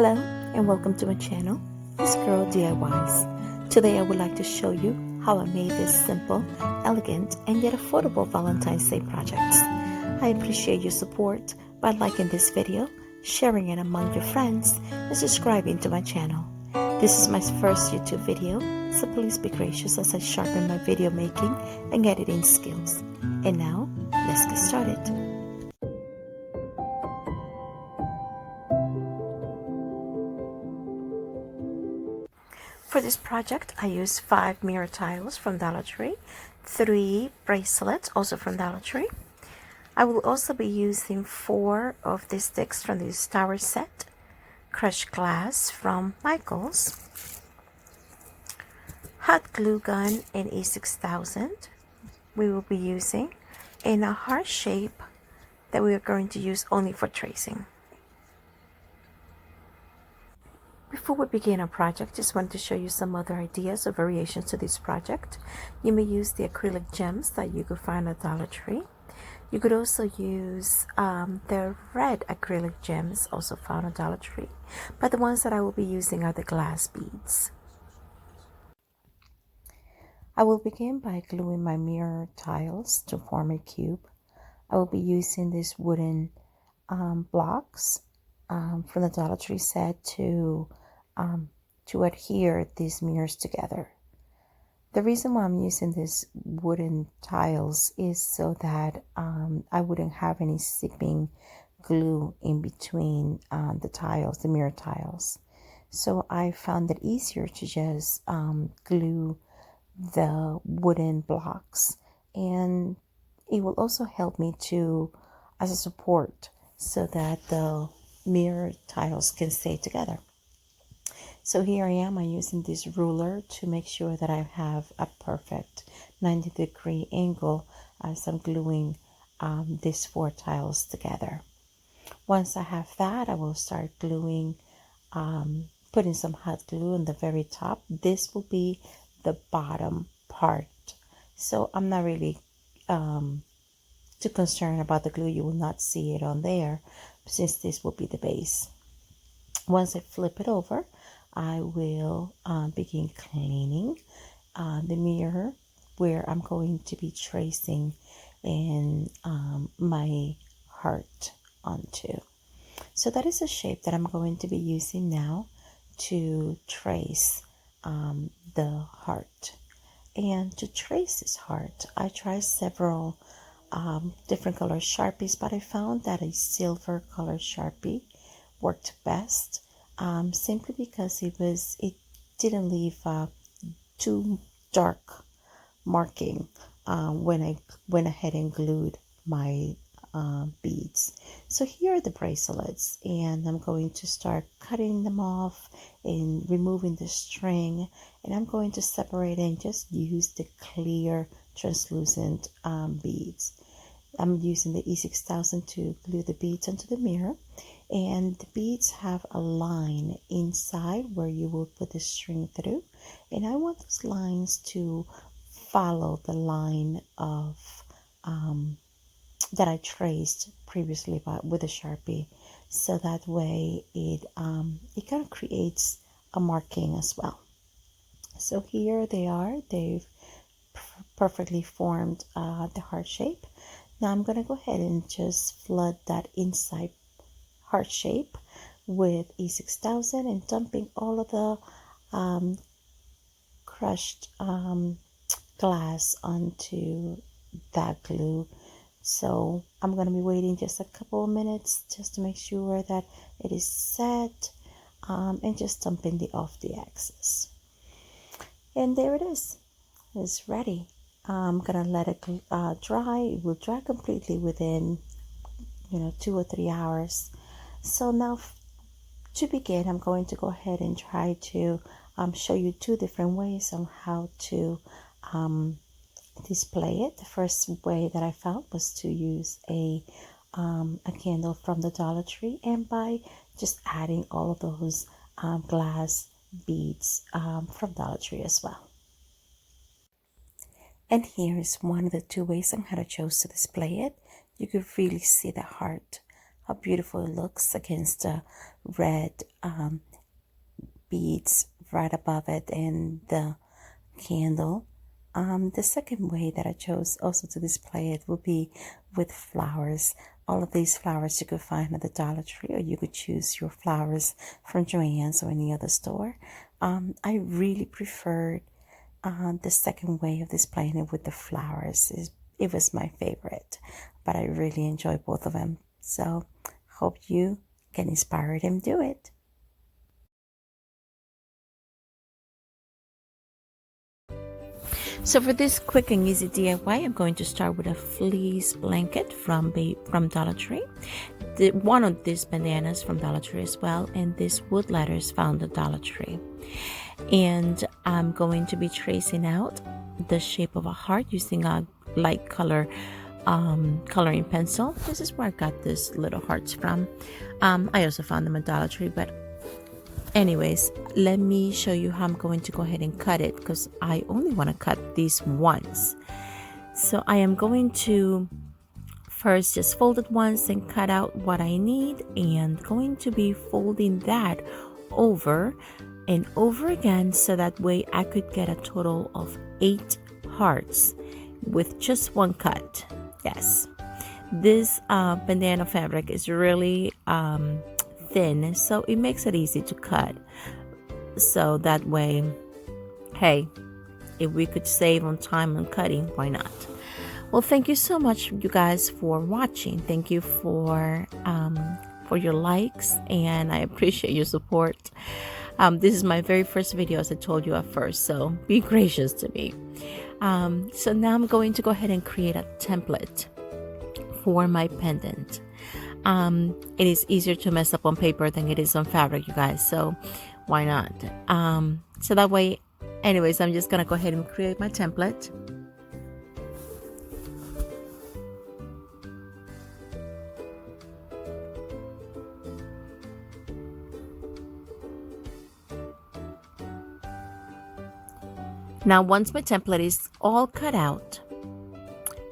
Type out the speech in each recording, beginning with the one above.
Hello and welcome to my channel, This Girl DIYs. Today I would like to show you how I made this simple, elegant, and yet affordable Valentine's Day projects. I appreciate your support by liking this video, sharing it among your friends, and subscribing to my channel. This is my first YouTube video, so please be gracious as I sharpen my video making and editing skills. And now, let's get started. For this project, I used 5 mirror tiles from Dollar Tree, 3 bracelets also from Dollar Tree. I will also be using 4 of these sticks from this tower set, crushed glass from Michaels, hot glue gun in E6000 we will be using, in a heart shape that we are going to use only for tracing. Before we begin our project, just wanted to show you some other ideas or variations to this project. You may use the acrylic gems that you could find at Dollar Tree. You could also use the red acrylic gems also found at Dollar Tree, but the ones that I will be using are the glass beads. I will begin by gluing my mirror tiles to form a cube. I will be using these wooden blocks from the Dollar Tree set to adhere these mirrors together. The reason why I'm using these wooden tiles is so that I wouldn't have any seeping glue in between the tiles, the mirror tiles. So I found it easier to just glue the wooden blocks, and it will also help me to as a support so that the mirror tiles can stay together. So here I am, I'm using this ruler to make sure that I have a perfect 90-degree angle as I'm gluing these 4 tiles together. Once I have that, I will start gluing, putting some hot glue on the very top. This will be the bottom part. So I'm not really too concerned about the glue. You will not see it on there since this will be the base. Once I flip it over, I will begin cleaning the mirror where I'm going to be tracing in my heart onto. So that is a shape that I'm going to be using now to trace the heart. And to trace this heart, I tried several different color Sharpies, but I found that a silver color Sharpie worked best. Simply because it didn't leave too dark marking when I went ahead and glued my beads. So here are the bracelets, and I'm going to start cutting them off and removing the string, and I'm going to separate and just use the clear translucent beads. I'm using the E6000 to glue the beads onto the mirror, and the beads have a line inside where you will put the string through, and I want those lines to follow the line of that I traced previously with a Sharpie, so that way it kind of creates a marking as well. So here they are. They've perfectly formed the heart shape. Now I'm going to go ahead and just flood that inside heart shape with E6000 and dumping all of the crushed glass onto that glue. So I'm going to be waiting just a couple of minutes just to make sure that it is set, and just dumping off the excess. And there it is. It's ready. I'm gonna let it dry. It will dry completely within 2 or 3 hours. So now to begin, I'm going to go ahead and try to show you 2 different ways on how to display it. The first way that I found was to use a candle from the Dollar Tree, and by just adding all of those glass beads from Dollar Tree as well. And here is one of the 2 ways on how I chose to display it. You could really see the heart how beautiful it looks against the red beads right above it and the candle. The second way that I chose also to display it would be with flowers. All of these flowers you could find at the Dollar Tree, or you could choose your flowers from Joann's or any other store. I really preferred the second way of displaying it with the flowers. It was my favorite, but I really enjoy both of them. So hope you can inspire them to do it. So for this quick and easy DIY, I'm going to start with a fleece blanket from Dollar Tree. One of these bandanas from Dollar Tree as well, and these wood letters found at Dollar Tree. And I'm going to be tracing out the shape of a heart using a light color coloring pencil. This is where I got these little hearts from. I also found them at Dollar Tree, but anyways, let me show you how I'm going to go ahead and cut it, because I only want to cut these once. So I am going to first just fold it once and cut out what I need, and going to be folding that over and over again, so that way I could get a total of 8 hearts with just one cut. Yes, this bandana fabric is really thin, so it makes it easy to cut. So that way, hey, if we could save on time on cutting, why not? Well, thank you so much, you guys, for watching. Thank you for your likes, and I appreciate your support. This is my very first video, as I told you at first, so be gracious to me. So now I'm going to go ahead and create a template for my pendant. It is easier to mess up on paper than it is on fabric, you guys, so why not? So that way, anyways, I'm just gonna go ahead and create my template. Now, once my template is all cut out,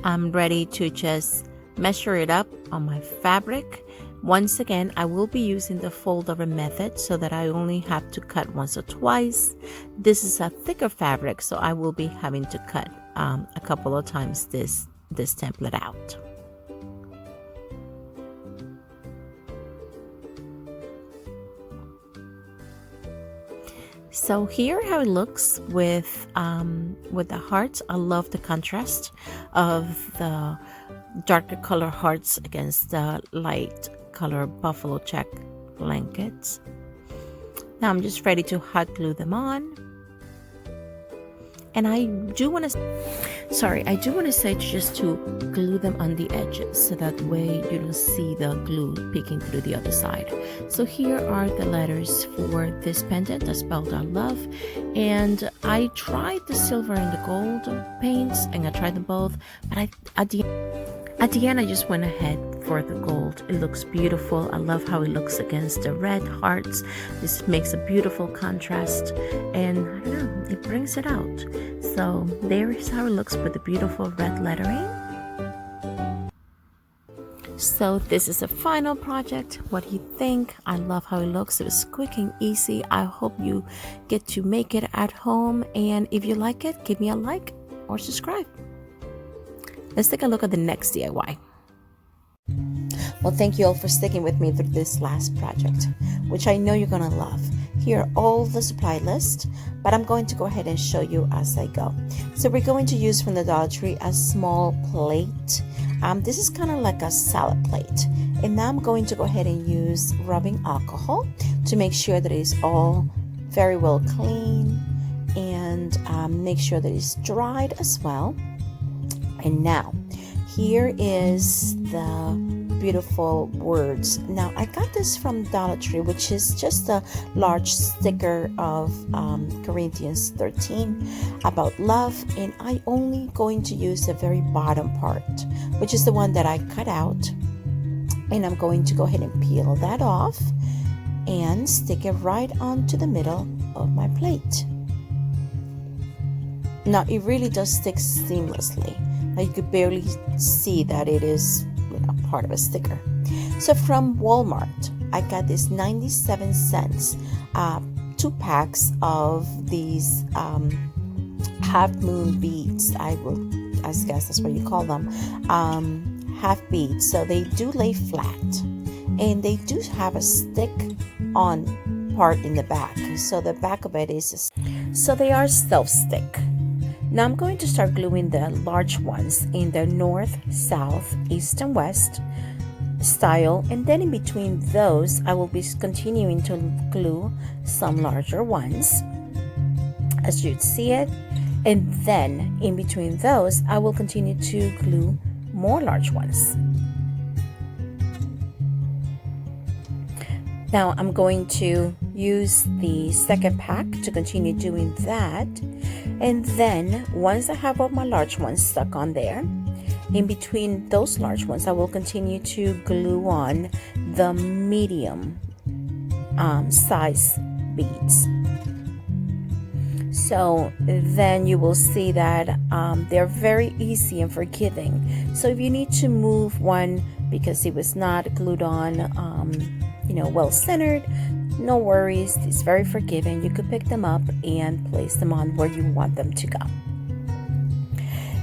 I'm ready to just measure it up on my fabric. Once again, I will be using the fold over method, so that I only have to cut once or twice. This is a thicker fabric, so I will be having to cut a couple of times this template out. So here how it looks with the hearts. I love the contrast of the darker color hearts against the light color buffalo check blankets. Now I'm just ready to hot glue them on. And I do want to say just to glue them on the edges, so that way you don't see the glue peeking through the other side. So here are the letters for this pendant, that's spelled out love. And I tried the silver and the gold paints, and I tried them both, but at the end I just went ahead for the gold. It looks beautiful. I love how it looks against the red hearts. This makes a beautiful contrast, and I don't know, it brings it out. So there is how it looks with the beautiful red lettering. So this is a final project. What do you think? I love how it looks. It was quick and easy. I hope you get to make it at home, and if you like it, give me a like or subscribe. Let's take a look at the next DIY. Well, thank you all for sticking with me through this last project, which I know you're gonna love. Here are all the supply list, but I'm going to go ahead and show you as I go. So we're going to use from the Dollar Tree a small plate. This is kind of like a salad plate. And now I'm going to go ahead and use rubbing alcohol to make sure that it's all very well clean, and make sure that it's dried as well. And now, here is the beautiful words. Now, I got this from Dollar Tree, which is just a large sticker of Corinthians 13 about love. And I only going to use the very bottom part, which is the one that I cut out. And I'm going to go ahead and peel that off and stick it right onto the middle of my plate. Now, it really does stick seamlessly. You could barely see that it is part of a sticker. So from Walmart, I got this 97 cents, 2 packs of these half moon beads. I guess that's what you call them, half beads. So they do lay flat, and they do have a stick on part in the back. So the back of it is, so they are self-stick. Now I'm going to start gluing the large ones in the north, south, east, and west style, and then in between those I will be continuing to glue some larger ones as you'd see it, and then in between those I will continue to glue more large ones. Now I'm going to use the second pack to continue doing that, and then once I have all my large ones stuck on there, in between those large ones I will continue to glue on the medium size beads. So then you will see that they're very easy and forgiving. So if you need to move one because it was not glued on well centered, no worries, it's very forgiving. You could pick them up and place them on where you want them to go.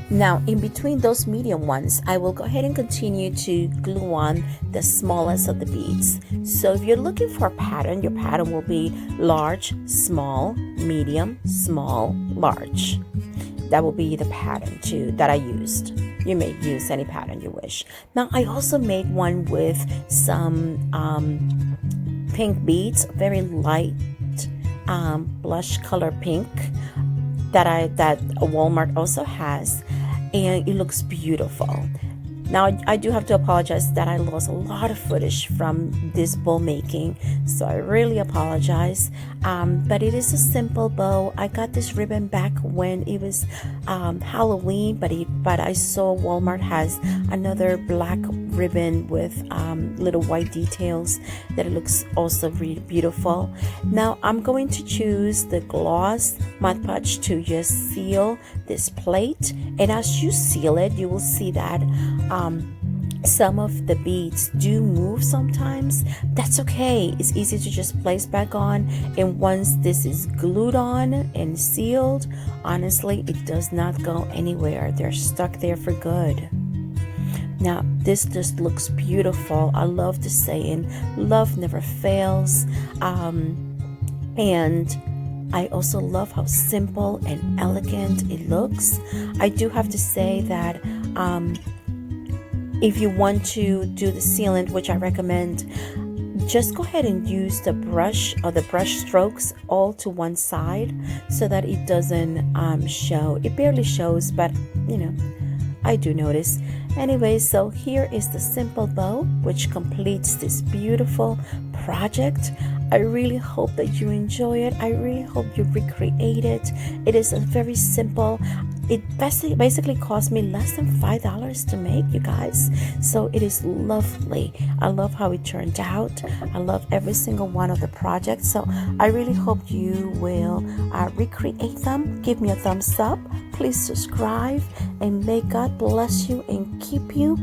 Now in between those medium ones I will go ahead and continue to glue on the smallest of the beads. So if you're looking for a pattern, your pattern will be large, small, medium, small, large. That will be the pattern that I used. You may use any pattern you wish. Now I also made one with some pink beads, very light blush color pink that Walmart also has, and it looks beautiful. Now I do have to apologize that I lost a lot of footage from this bow making, so I really apologize, but it is a simple bow. I got this ribbon back when it was Halloween, but I saw Walmart has another black ribbon with little white details that it looks also really beautiful. Now I'm going to choose the gloss Mod Podge to just seal this plate, and as you seal it you will see that some of the beads do move sometimes. That's okay, it's easy to just place back on, and once this is glued on and sealed, honestly it does not go anywhere. They're stuck there for good. Now this just looks beautiful. I love the saying, love never fails, and I also love how simple and elegant it looks. I do have to say that if you want to do the sealant, which I recommend, just go ahead and use the brush or the brush strokes all to one side so that it doesn't show. It barely shows, but I do notice. Anyway, so here is the simple bow which completes this beautiful project. I really hope that you enjoy it. I really hope you recreate it. It is a very simple. It basically cost me less than $5 to make, you guys. So it is lovely. I love how it turned out. I love every single one of the projects. So I really hope you will recreate them. Give me a thumbs up. Please subscribe, and may God bless you and keep you.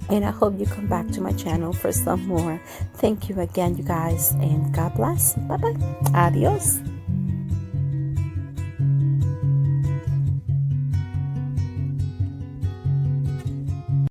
And I hope you come back to my channel for some more. Thank you again, you guys, and God bless. Bye-bye. Adios.